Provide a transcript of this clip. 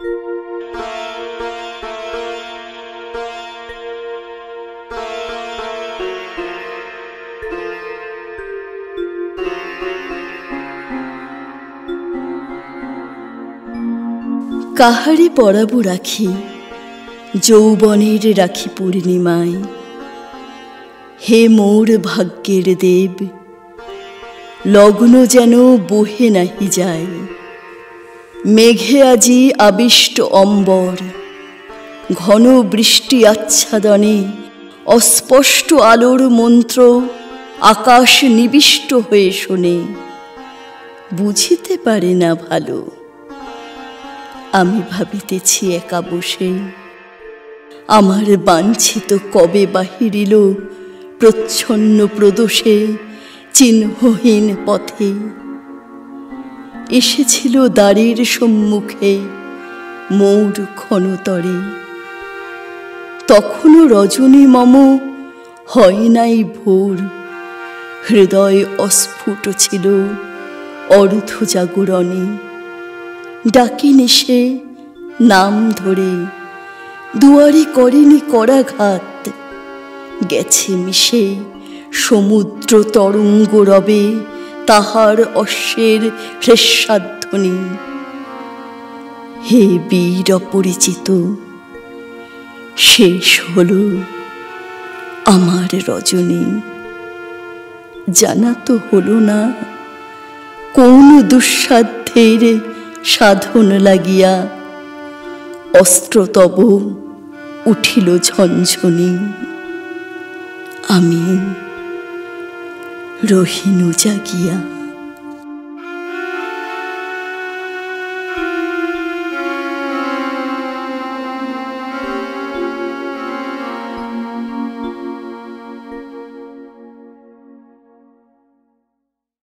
কাহারে পরাবো রাখি যৌবনের রাখি পূর্ণিমায়, হে মোর ভাগ্যের দেব, লগ্ন যেন বহে নাহি যায়। মেঘে আজি আবিষ্ট অম্বর, ঘন বৃষ্টি আচ্ছাদনে অস্পষ্ট আলোর মন্ত্র আকাশ নিবিষ্ট হয়ে শোনে। বুঝিতে পারে না ভালো, আমি ভাবিতেছি একা বসে, আমার বাঞ্ছিত কবে বাহিরিল প্রচ্ছন্ন প্রদোষে চিহ্নহীন পথে। এসেছিল দ্বারের সম্মুখে মোর ক্ষণতরে, তখনও রজনী মম হয় নাই ভোর। হৃদয় অস্ফুট ছিল অর্ধ জাগরণে, ডাকিনি সে নাম ধরে, দুয়ারে করেনি করাঘাত। গেছে মিশে সমুদ্র তরঙ্গ রবে তাহার অশ্বের হ্রেস্বাধ্বনি। হে বীর অপরিচিত, শেষ হলো আমার রজনী। জানা তো হলো না কোন দুঃসাধ্যের সাধন লাগিয়া অস্ত্র তব উঠিল ঝনঝনি। আমি রহিনু জাগিয়া।